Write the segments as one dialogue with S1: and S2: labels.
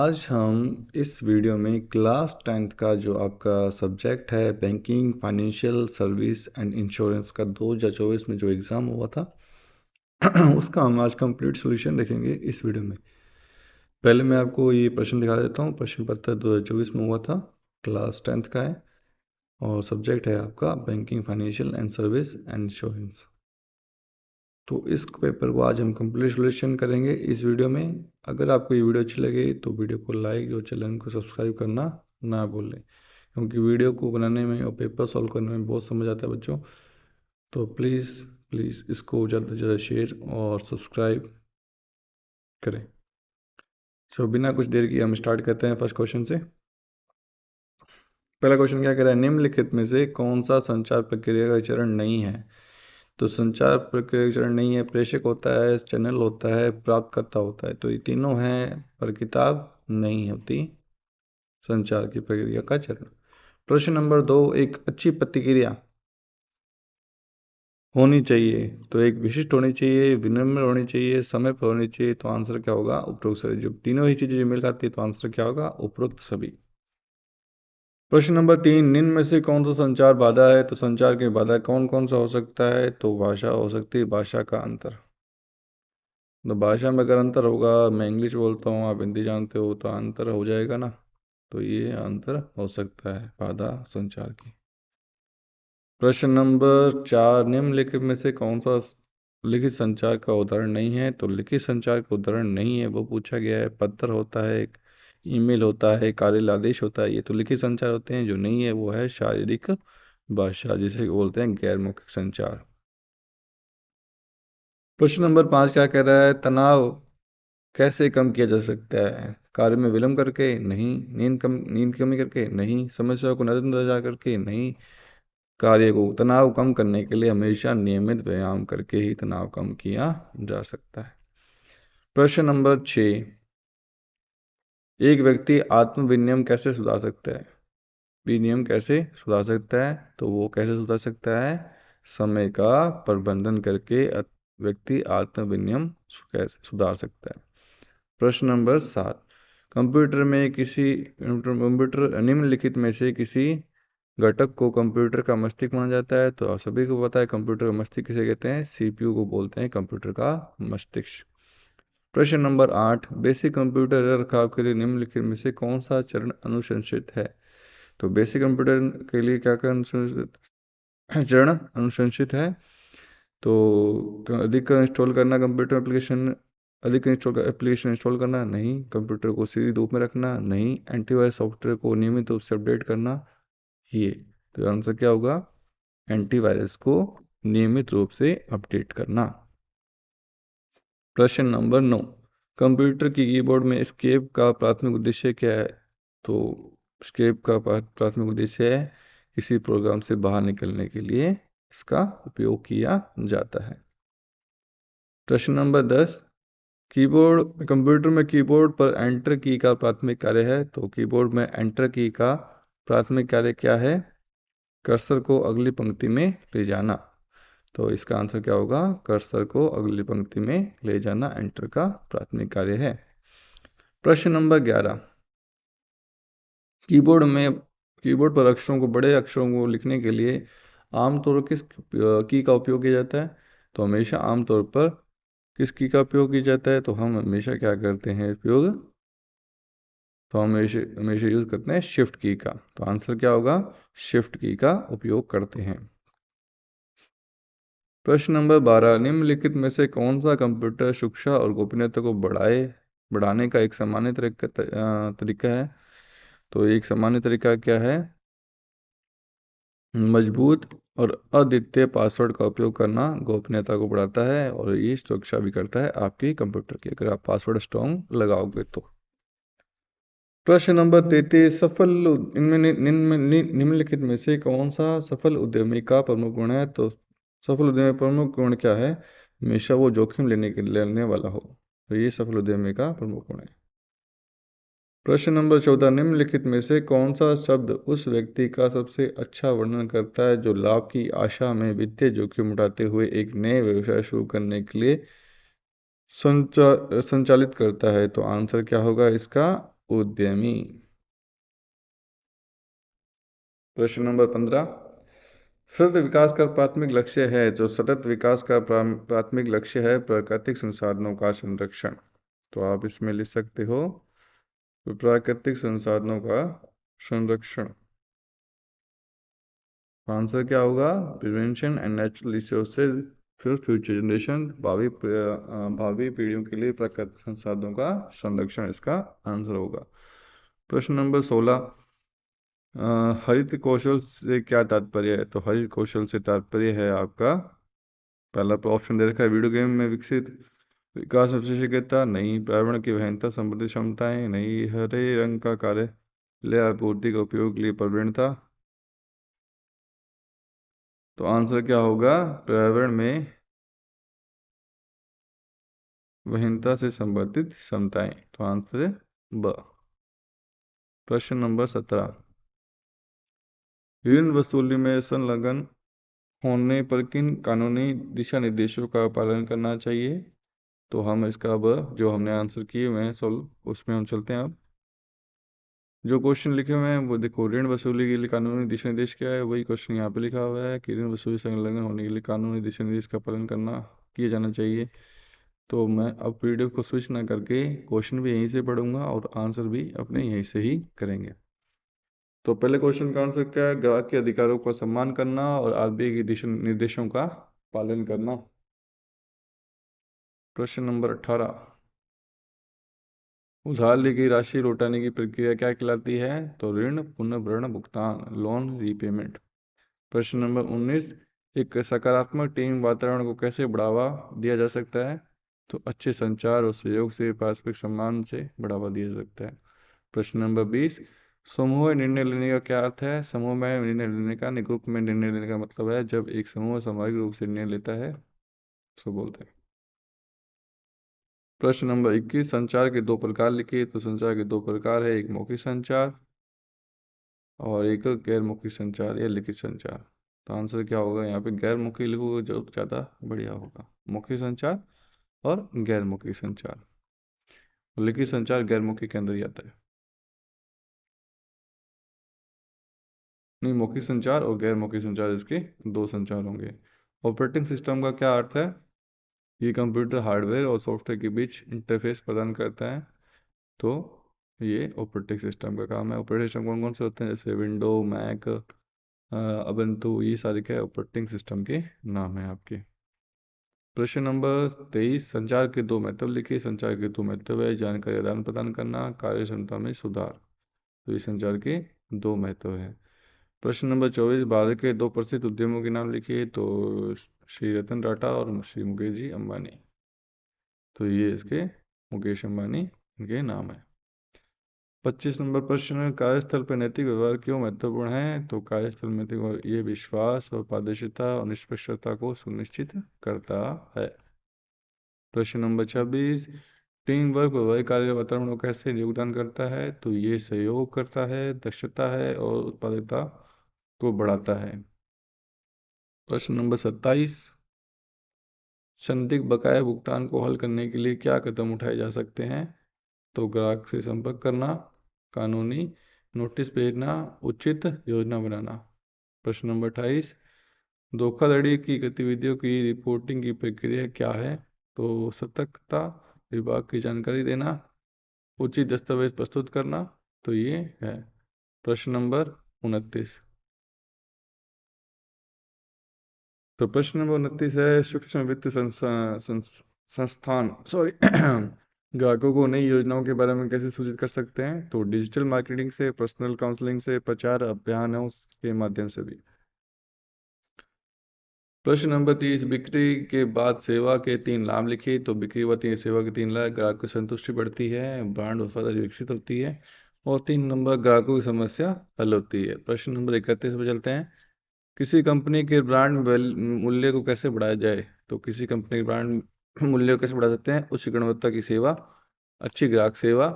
S1: आज हम इस वीडियो में क्लास 10th का जो आपका सब्जेक्ट है banking financial service and insurance का 2024 में जो एग्ज़ाम हुआ था उसका हम आज कंप्लीट सॉल्यूशन देखेंगे इस वीडियो में। पहले मैं आपको ये प्रश्न दिखा देता हूँ। प्रश्न पत्र 2024 में हुआ था, क्लास 10th का है और सब्जेक्ट है आपका banking financial and service and insurance. तो इस पेपर को आज हम कंप्लीट सॉल्यूशन करेंगे इस वीडियो में। अगर आपको ये वीडियो अच्छी लगे तो वीडियो को लाइक और चैनल को सब्सक्राइब करना ना भूलें, क्योंकि वीडियो को बनाने में और पेपर सॉल्व करने में बहुत समझ आता है बच्चों। तो प्लीज़ प्लीज़ इसको ज़्यादा से ज़्यादा शेयर और सब्सक्राइब करें। तो बिना कुछ देर किए हम स्टार्ट करते हैं फर्स्ट क्वेश्चन से। पहला क्वेश्चन क्या कह रहा है, निम्नलिखित में से कौन सा संचार प्रक्रिया का चरण नहीं है? तो संचार प्रक्रिया चरण नहीं है, प्रेषक होता है, चैनल होता है, प्राप्तकर्ता होता है। तो ये तीनों हैं पर किताब नहीं होती संचार की प्रक्रिया का चरण। प्रश्न नंबर 2, एक अच्छी प्रतिक्रिया होनी चाहिए तो एक विशिष्ट होनी चाहिए, विनम्र होनी चाहिए, समय पर होनी चाहिए। तो आंसर क्या होगा? उपरोक्त सभी। जब तीनों ही चीजें मिल खाती है तो आंसर क्या होगा? उपरोक्त सभी। प्रश्न नंबर 3, निम्न में से कौन सा संचार बाधा है? तो संचार की बाधा कौन कौन सा हो सकता है? तो भाषा हो सकती है, भाषा का अंतर। तो भाषा में अगर अंतर होगा, मैं इंग्लिश बोलता हूँ, आप हिंदी जानते हो, तो अंतर हो जाएगा ना। तो ये अंतर हो सकता है बाधा संचार की। प्रश्न नंबर 4, निम्नलिखित में से कौन सा लिखित संचार का उदाहरण नहीं है? तो लिखित संचार का उदाहरण नहीं है वो पूछा गया है। पत्र होता है, ईमेल होता है, कार्यालय आदेश होता है, ये तो लिखित संचार होते हैं। जो नहीं है वो है शारीरिक भाषा, जिसे बोलते हैं गैर मौखिक संचार। प्रश्न नंबर 5 क्या कह रहा है, तनाव कैसे कम किया जा सकता है? कार्य में विलंब करके? नहीं। नींद कमी करके? नहीं। समस्या को नजरअंदाज करके? नहीं। कार्य को तनाव कम करने के लिए हमेशा नियमित व्यायाम करके ही तनाव कम किया जा सकता है। प्रश्न नंबर 6, एक व्यक्ति आत्म विनियम कैसे सुधार सकता है? विनियम कैसे सुधार सकता है? तो वो कैसे सुधार सकता है? समय का प्रबंधन करके व्यक्ति आत्म विनियम कैसे सुधार सकता है। प्रश्न नंबर 7, कंप्यूटर निम्नलिखित में से किसी घटक को कंप्यूटर का मस्तिष्क माना जाता है? तो आप सभी को पता है कंप्यूटर का मस्तिष्क किसे कहते हैं? सीपीयू को बोलते हैं कंप्यूटर का मस्तिष्क। प्रश्न नंबर 8, बेसिक कंप्यूटर रखरखाव के लिए निम्नलिखित में से कौन सा चरण अनुशंसित है? तो बेसिक कंप्यूटर के लिए क्या क्या चरण अनुशंसित है? तो अधिक इंस्टॉल करना कंप्यूटर एप्लीकेशन, अधिक एप्लीकेशन इंस्टॉल करना? नहीं। कंप्यूटर को सीधी धूप में रखना? नहीं। एंटीवायरस सॉफ्टवेयर को नियमित रूप से अपडेट करना? ये तो आंसर क्या होगा? एंटीवायरस को नियमित रूप से अपडेट करना। प्रश्न नंबर 9, कंप्यूटर की कीबोर्ड में एस्केप का प्राथमिक उद्देश्य क्या है? तो एस्केप का प्राथमिक उद्देश्य है किसी प्रोग्राम से बाहर निकलने के लिए इसका उपयोग किया जाता है। प्रश्न नंबर 10, कंप्यूटर में कीबोर्ड पर एंटर की का प्राथमिक कार्य है? तो कीबोर्ड में एंटर की का प्राथमिक कार्य क्या है? कर्सर को अगली पंक्ति में ले जाना। तो इसका आंसर क्या होगा? कर्सर को अगली पंक्ति में ले जाना एंटर का प्राथमिक कार्य है। प्रश्न नंबर 11, कीबोर्ड पर अक्षरों को, बड़े अक्षरों को लिखने के लिए आमतौर पर किस की का उपयोग किया जाता है? तो हमेशा आमतौर पर किस की का उपयोग किया जाता है? तो हम हमेशा क्या करते हैं उपयोग? तो हम हमेशा हमेशा यूज करते हैं शिफ्ट की का। तो आंसर क्या होगा? शिफ्ट की का उपयोग करते हैं। प्रश्न नंबर 12, निम्नलिखित में से कौन सा कंप्यूटर सुरक्षा और गोपनीयता को बढ़ाने का एक सामान्य तरीका है? तो एक सामान्य तरीका क्या है? मजबूत और अद्वितीय पासवर्ड का उपयोग करना गोपनीयता को बढ़ाता है और ये सुरक्षा भी करता है आपकी कंप्यूटर की, अगर आप पासवर्ड स्ट्रॉन्ग लगाओगे तो। प्रश्न नंबर 33, निम्नलिखित में से कौन सा सफल उद्यमी का प्रमुख गुण है? तो सफल उद्यमी का प्रमुख गुण क्या है? हमेशा वो जोखिम लेने वाला हो। तो ये सफल उद्यमी का प्रमुख गुण है। प्रश्न नंबर 14, निम्नलिखित में से कौन सा शब्द उस व्यक्ति का सबसे अच्छा वर्णन करता है जो लाभ की आशा में वित्तीय जोखिम उठाते हुए एक नए व्यवसाय शुरू करने के लिए संचालित करता है? तो आंसर क्या होगा इसका? उद्यमी। प्रश्न नंबर 15, सतत विकास का प्राथमिक लक्ष्य है। जो सतत विकास का प्राथमिक लक्ष्य है प्राकृतिक संसाधनों का संरक्षण। तो आप इसमें लिख सकते हो प्राकृतिक संसाधनों का संरक्षण। आंसर क्या होगा? Prevention and natural resources for future generation. भावी पीढ़ियों के लिए प्राकृतिक संसाधनों का संरक्षण इसका आंसर होगा। प्रश्न नंबर 16, हरित कौशल से क्या तात्पर्य है? तो हरित कौशल से तात्पर्य है आपका, पहला ऑप्शन दे रखा है, वीडियो गेम में विकसित विकास में विशेषज्ञता नहीं, पर्यावरण की वहनता संबंधित क्षमताएं नहीं, हरे रंग का कार्य ले आपूर्ति का उपयोग के लिए प्रवणता। तो आंसर क्या होगा? पर्यावरण में वहीनता से संबंधित क्षमताएं। तो आंसर है ब। प्रश्न नंबर 17, ऋण वसूली में संलग्न होने पर किन कानूनी दिशा निर्देशों का पालन करना चाहिए? तो हम इसका अब जो हमने आंसर किए हुए हैं सोल्व, उसमें हम चलते हैं। अब जो क्वेश्चन लिखे हुए हैं वो देखो, ऋण वसूली के लिए कानूनी दिशा निर्देश क्या है, वही क्वेश्चन यहाँ पे लिखा हुआ है कि ऋण वसूली संलग्न होने के लिए कानूनी दिशा निर्देश का पालन करना किया जाना चाहिए। तो मैं अब पीडीएफ को स्विच ना करके क्वेश्चन भी यहीं से पढ़ूंगा और आंसर भी अपने यहीं से ही करेंगे। तो पहले क्वेश्चन का आंसर क्या है? ग्राहक के अधिकारों का सम्मान करना और आरबीआई के दिशा निर्देशों का पालन करना। प्रश्न नंबर 18, उधार ली गई राशि लौटाने की प्रक्रिया क्या कहलाती है? तो ऋण पुनर्भरण भुगतान, लोन रीपेमेंट। प्रश्न नंबर 19, एक सकारात्मक टीम वातावरण को कैसे बढ़ावा दिया जा सकता है? तो अच्छे संचार और सहयोग से, पारस्परिक सम्मान से बढ़ावा दिया जा सकता है। प्रश्न नंबर 20, समूह में निर्णय लेने का क्या अर्थ है? समूह में निर्णय लेने का, ग्रुप में निर्णय लेने का मतलब है जब एक समूह सामूहिक रूप से निर्णय लेता है, उसको बोलते हैं। प्रश्न नंबर 21, संचार के दो प्रकार लिखिए। तो संचार के दो प्रकार है, एक मौखिक संचार और एक गैर मौखिक संचार या लिखित संचार। तो आंसर क्या होगा? यहाँ पे गैर मौखिक लिखोगे जो ज़्यादा बढ़िया होगा। मौखिक संचार और गैर मौखिक संचार, लिखित संचार गैर मौखिक के अंदर ही आता है। नहीं, मौखिक संचार और गैर मौखिक संचार, इसके दो संचार होंगे। ऑपरेटिंग सिस्टम का क्या अर्थ है? ये कंप्यूटर हार्डवेयर और सॉफ्टवेयर के बीच इंटरफेस प्रदान करता है। तो ये ऑपरेटिंग सिस्टम का काम है। ऑपरेटिंग सिस्टम कौन कौन से होते हैं? जैसे विंडो, मैक, अबंतु, ये सारे क्या ऑपरेटिंग सिस्टम के नाम है आपके। प्रश्न नंबर 23, संचार के दो महत्व लिखिए। संचार के दो महत्व है, जानकारी आदान प्रदान करना, कार्य क्षमता में सुधार। तो ये संचार के दो महत्व है। प्रश्न नंबर 24, भारत के दो प्रसिद्ध उद्यमों के नाम लिखिए। तो श्री रतन टाटा और श्री मुकेश जी अंबानी। तो ये इसके मुकेश अंबानी इनके नाम है। 25 नंबर प्रश्न, कार्यस्थल पर नैतिक व्यवहार क्यों महत्वपूर्ण है? तो कार्यस्थल में ये विश्वास और पारदर्शिता और निष्पक्षता को सुनिश्चित करता है। प्रश्न नंबर 26, टीम वर्क वैवाहिक कार्य वातावरण को कैसे योगदान करता है? तो ये सहयोग करता है, दक्षता है और उत्पादकता को बढ़ाता है। प्रश्न नंबर 27, संदिग्ध बकाया भुगतान को हल करने के लिए क्या कदम उठाए जा सकते हैं? तो ग्राहक से संपर्क करना, कानूनी नोटिस भेजना, उचित योजना बनाना। प्रश्न नंबर 28, धोखाधड़ी की गतिविधियों की रिपोर्टिंग की प्रक्रिया क्या है? तो सतर्कता, विभाग की जानकारी देना, उचित दस्तावेज प्रस्तुत करना। तो ये है। प्रश्न नंबर 29, तो प्रश्न नंबर 29 है, सूक्ष्म वित्त संस्थान सॉरी ग्राहकों को नई योजनाओं के बारे में कैसे सूचित कर सकते हैं? तो डिजिटल मार्केटिंग से, पर्सनल काउंसलिंग से, प्रचार अभियानों के माध्यम से भी। प्रश्न नंबर 30, बिक्री के बाद सेवा के तीन लाभ लिखिए। तो बिक्री व तीन सेवा के तीन लाभ, ग्राहक की संतुष्टि बढ़ती है, ब्रांड वफादारी विकसित होती है और 3 नंबर ग्राहकों की समस्या हल होती है। प्रश्न नंबर 31 पे चलते हैं, किसी कंपनी के ब्रांड मूल्य को कैसे बढ़ाया जाए? तो किसी कंपनी के ब्रांड मूल्य को कैसे बढ़ा सकते हैं? उच्च गुणवत्ता की सेवा, अच्छी ग्राहक सेवा,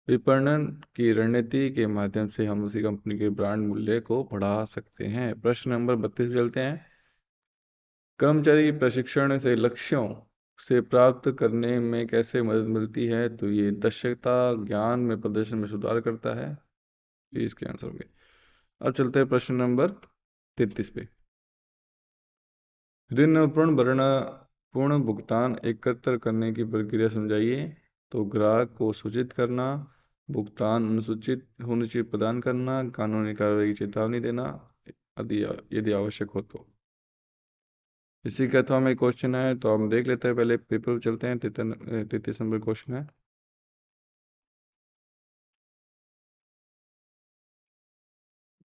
S1: विपणन की रणनीति के माध्यम से हम उसी कंपनी के ब्रांड मूल्य को बढ़ा सकते हैं। प्रश्न नंबर 32 पे चलते हैं, कर्मचारी प्रशिक्षण से लक्ष्यों से प्राप्त करने में कैसे मदद मिलती है? तो ये दक्षता, ज्ञान में, प्रदर्शन में सुधार करता है। ये इसके आंसर होंगे। अब चलते हैं प्रश्न नंबर 33 पे। ऋण और पूर्ण भुगतान एकत्र करने की प्रक्रिया समझाइए। तो ग्राहक को सूचित करना, भुगतान अनुसूचित होनी चाहिए प्रदान करना, कानूनी कार्रवाई की चेतावनी देना, यदि यदि आवश्यक हो तो। इसी का तो हमें क्वेश्चन है, तो हम देख लेते हैं। पहले पेपर पे चलते हैं। 33 नंबर क्वेश्चन है।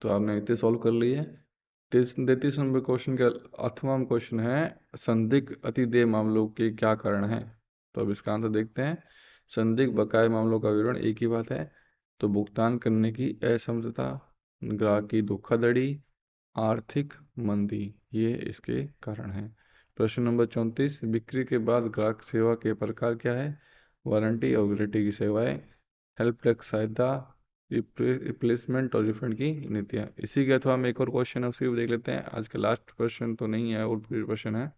S1: तो आपने इतने सॉल्व कर लिए। 33 नंबर क्वेश्चन का 8वां क्वेश्चन है, संदिग्ध अतिदेय मामलों के क्या कारण हैं? तो अब इसका आंसर देखते हैं। संदिग्ध बकाया मामलों का विवरण एक ही बात है। तो भुगतान करने की असमर्थता, ग्राहक की धोखाधड़ी, आर्थिक मंदी, ये इसके कारण हैं। प्रश्न नंबर 34, बिक्री के बाद ग्राहक सेवा के प्रकार क्या है? वारंटी और गारंटी की सेवाएं, हेल्प डेस्क सहायता, रिप्लेसमेंट और रिफंड की नीतियाँ। इसी के अथवा हम एक और क्वेश्चन है उसी को देख लेते हैं। आज का लास्ट क्वेश्चन तो नहीं है, और फिर प्रश्न है।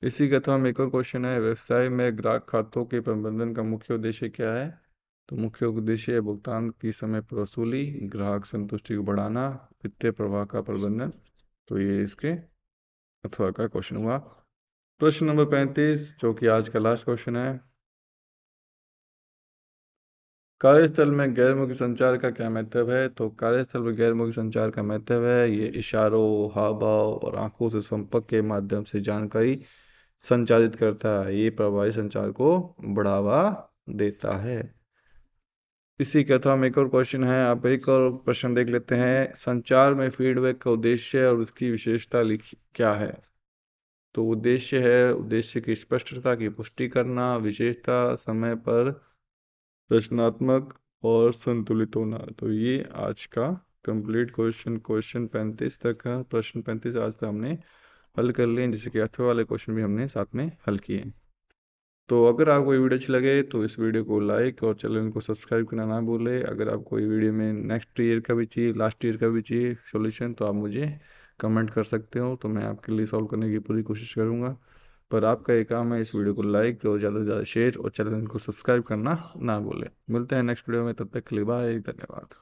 S1: इसी के अथवा हम एक और क्वेश्चन है, व्यवसाय में ग्राहक खातों के प्रबंधन का मुख्य उद्देश्य क्या है? तो मुख्य उद्देश्य है भुगतान की समय पर वसूली, ग्राहक संतुष्टि को बढ़ाना, वित्तीय प्रवाह का प्रबंधन। तो ये इसके अथवा का क्वेश्चन हुआ। प्रश्न नंबर 35 जो कि आज का लास्ट क्वेश्चन है, कार्यस्थल में गैर-मौखिक संचार का क्या महत्व है? तो कार्यस्थल में गैर-मौखिक संचार का महत्व है, ये इशारों, हाव-भाव और आंखों से संपर्क के माध्यम से जानकारी संचारित करता है। ये प्रभावी संचार को बढ़ावा देता है। इसी के साथ हम एक और क्वेश्चन है, आप एक और प्रश्न देख लेते हैं। संचार में फीडबैक का उद्देश्य और उसकी विशेषता लिखी क्या है? तो उद्देश्य है उद्देश्य की स्पष्टता की पुष्टि करना, विशेषता समय पर रचनात्मक और संतुलित होना। तो ये आज का कंप्लीट क्वेश्चन 35 तक का प्रश्न 35 आज तक हमने हल कर लिए, जिससे कि अथवा वाले क्वेश्चन भी हमने साथ में हल किए। तो अगर आपको ये वीडियो अच्छी लगे तो इस वीडियो को लाइक और चैनल को सब्सक्राइब करना ना भूलें। अगर आपको ये वीडियो में नेक्स्ट ईयर का भी चाहिए, लास्ट ईयर का भी चाहिए सॉल्यूशन, तो आप मुझे कमेंट कर सकते हो, तो मैं आपके लिए सॉल्व करने की पूरी कोशिश करूँगा। पर आपका ये काम है इस वीडियो को लाइक और ज़्यादा से ज़्यादा शेयर और चैनल को सब्सक्राइब करना ना भूलें। मिलते हैं नेक्स्ट वीडियो में, तब तक के लिए बाय, धन्यवाद।